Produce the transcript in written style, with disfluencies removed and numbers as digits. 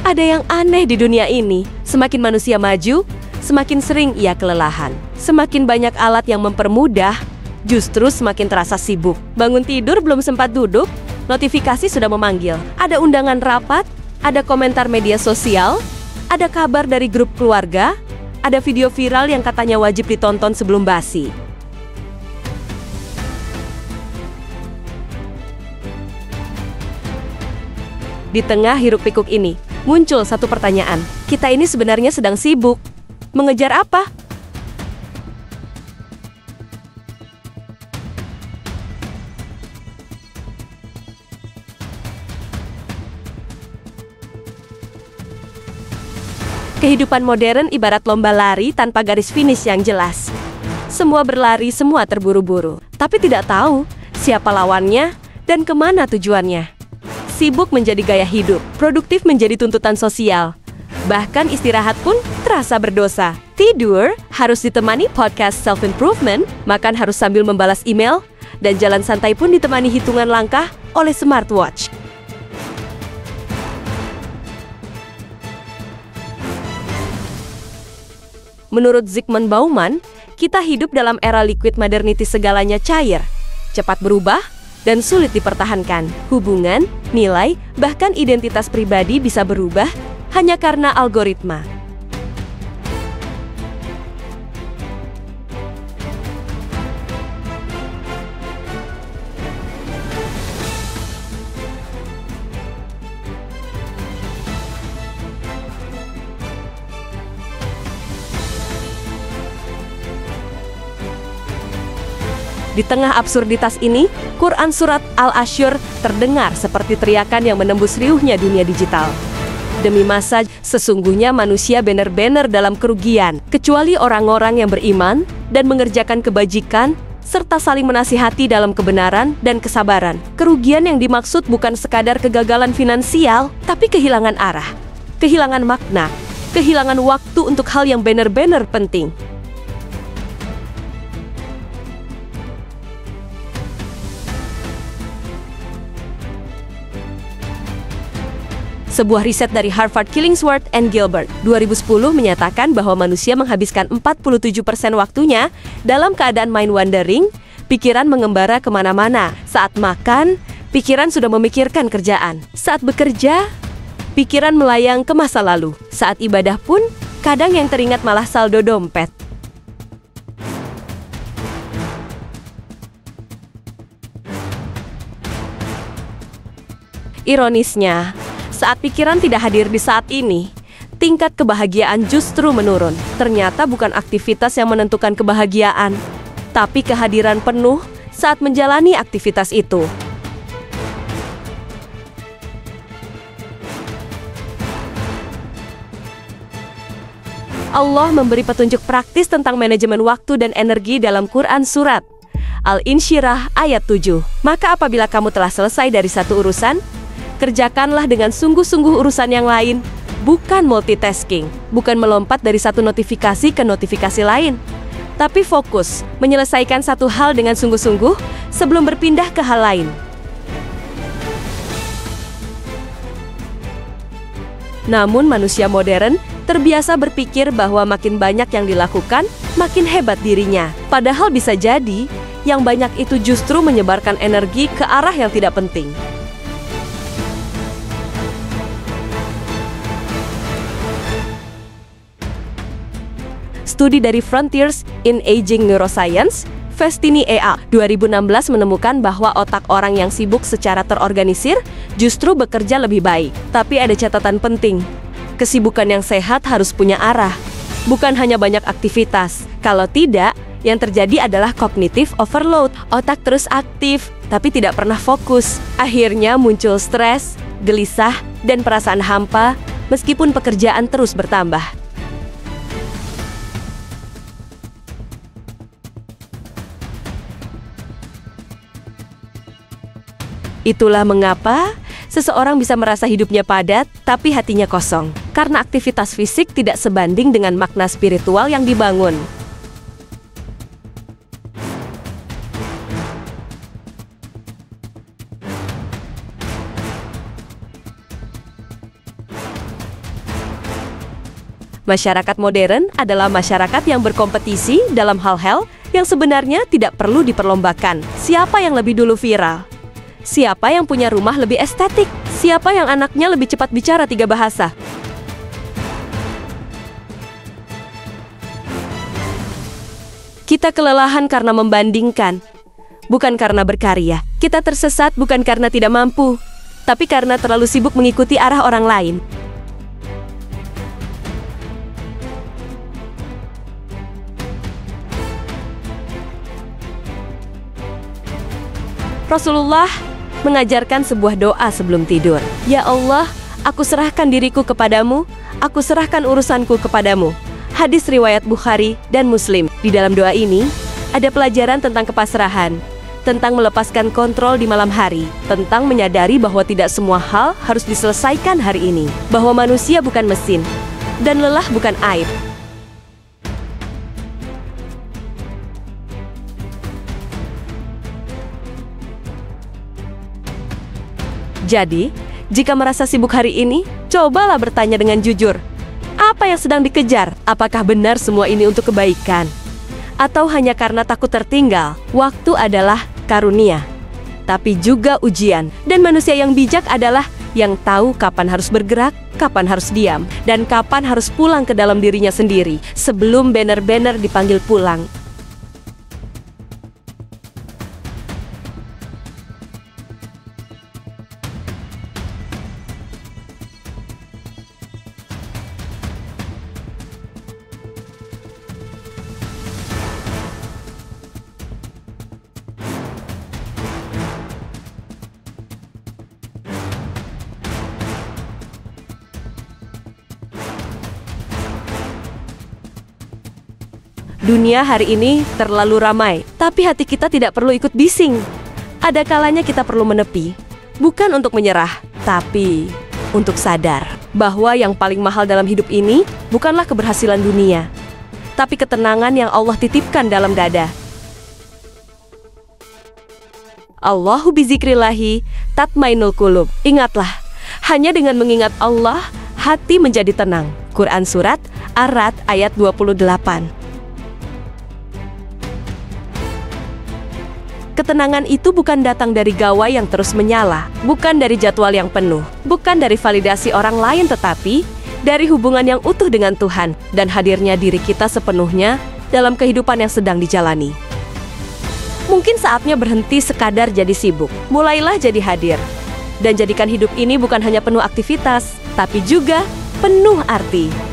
Ada yang aneh di dunia ini. Semakin manusia maju, semakin sering ia kelelahan. Semakin banyak alat yang mempermudah, justru semakin terasa sibuk. Bangun tidur belum sempat duduk, notifikasi sudah memanggil. Ada undangan rapat, ada komentar media sosial, ada kabar dari grup keluarga, ada video viral yang katanya wajib ditonton sebelum basi. Di tengah hiruk-pikuk ini, muncul satu pertanyaan. Kita ini sebenarnya sedang sibuk. Mengejar apa? Kehidupan modern ibarat lomba lari tanpa garis finish yang jelas. Semua berlari, semua terburu-buru. Tapi tidak tahu siapa lawannya dan kemana tujuannya. Sibuk menjadi gaya hidup, produktif menjadi tuntutan sosial. Bahkan istirahat pun terasa berdosa. Tidur harus ditemani podcast self-improvement, makan harus sambil membalas email, dan jalan santai pun ditemani hitungan langkah oleh smartwatch. Menurut Zygmunt Bauman, kita hidup dalam era liquid modernity, segalanya cair, cepat berubah, dan sulit dipertahankan. Hubungan, nilai, bahkan identitas pribadi bisa berubah hanya karena algoritma. Di tengah absurditas ini, Quran Surat Al-Asyr terdengar seperti teriakan yang menembus riuhnya dunia digital. Demi masa, sesungguhnya manusia benar-benar dalam kerugian, kecuali orang-orang yang beriman dan mengerjakan kebajikan, serta saling menasihati dalam kebenaran dan kesabaran. Kerugian yang dimaksud bukan sekadar kegagalan finansial, tapi kehilangan arah, kehilangan makna, kehilangan waktu untuk hal yang benar-benar penting. Sebuah riset dari Harvard Killingsworth and Gilbert 2010 menyatakan bahwa manusia menghabiskan 47% waktunya dalam keadaan mind wandering, pikiran mengembara kemana-mana. Saat makan, pikiran sudah memikirkan kerjaan. Saat bekerja, pikiran melayang ke masa lalu. Saat ibadah pun, kadang yang teringat malah saldo dompet. Ironisnya, saat pikiran tidak hadir di saat ini, tingkat kebahagiaan justru menurun. Ternyata bukan aktivitas yang menentukan kebahagiaan, tapi kehadiran penuh saat menjalani aktivitas itu. Allah memberi petunjuk praktis tentang manajemen waktu dan energi dalam Quran Surat Al-Insyirah ayat 7. Maka apabila kamu telah selesai dari satu urusan, kerjakanlah dengan sungguh-sungguh urusan yang lain, bukan multitasking, bukan melompat dari satu notifikasi ke notifikasi lain, tapi fokus menyelesaikan satu hal dengan sungguh-sungguh sebelum berpindah ke hal lain. Namun manusia modern terbiasa berpikir bahwa makin banyak yang dilakukan, makin hebat dirinya. Padahal bisa jadi, yang banyak itu justru menyebarkan energi ke arah yang tidak penting. Studi dari Frontiers in Aging Neuroscience, Festini et al. 2016 menemukan bahwa otak orang yang sibuk secara terorganisir justru bekerja lebih baik. Tapi ada catatan penting, kesibukan yang sehat harus punya arah, bukan hanya banyak aktivitas. Kalau tidak, yang terjadi adalah cognitive overload. Otak terus aktif, tapi tidak pernah fokus. Akhirnya muncul stres, gelisah, dan perasaan hampa, meskipun pekerjaan terus bertambah. Itulah mengapa seseorang bisa merasa hidupnya padat, tapi hatinya kosong. Karena aktivitas fisik tidak sebanding dengan makna spiritual yang dibangun. Masyarakat modern adalah masyarakat yang berkompetisi dalam hal-hal yang sebenarnya tidak perlu diperlombakan. Siapa yang lebih dulu viral? Siapa yang punya rumah lebih estetik? Siapa yang anaknya lebih cepat bicara 3 bahasa? Kita kelelahan karena membandingkan, bukan karena berkarya. Kita tersesat bukan karena tidak mampu, tapi karena terlalu sibuk mengikuti arah orang lain. Rasulullah mengajarkan sebuah doa sebelum tidur. Ya Allah, aku serahkan diriku kepadamu, aku serahkan urusanku kepadamu. Hadis riwayat Bukhari dan Muslim. Di dalam doa ini, ada pelajaran tentang kepasrahan, tentang melepaskan kontrol di malam hari, tentang menyadari bahwa tidak semua hal harus diselesaikan hari ini, bahwa manusia bukan mesin, dan lelah bukan aib. Jadi, jika merasa sibuk hari ini, cobalah bertanya dengan jujur. Apa yang sedang dikejar? Apakah benar semua ini untuk kebaikan? Atau hanya karena takut tertinggal? Waktu adalah karunia, tapi juga ujian. Dan manusia yang bijak adalah yang tahu kapan harus bergerak, kapan harus diam, dan kapan harus pulang ke dalam dirinya sendiri sebelum banner-banner dipanggil pulang. Dunia hari ini terlalu ramai, tapi hati kita tidak perlu ikut bising. Ada kalanya kita perlu menepi, bukan untuk menyerah, tapi untuk sadar bahwa yang paling mahal dalam hidup ini bukanlah keberhasilan dunia, tapi ketenangan yang Allah titipkan dalam dada. Allahu bizikrillahi tatmainul qulub. Ingatlah, hanya dengan mengingat Allah, hati menjadi tenang. Quran Surat Ar-Ra'd ayat 28. Ketenangan itu bukan datang dari gawai yang terus menyala, bukan dari jadwal yang penuh, bukan dari validasi orang lain, tetapi dari hubungan yang utuh dengan Tuhan dan hadirnya diri kita sepenuhnya dalam kehidupan yang sedang dijalani. Mungkin saatnya berhenti sekadar jadi sibuk, mulailah jadi hadir, dan jadikan hidup ini bukan hanya penuh aktivitas, tapi juga penuh arti.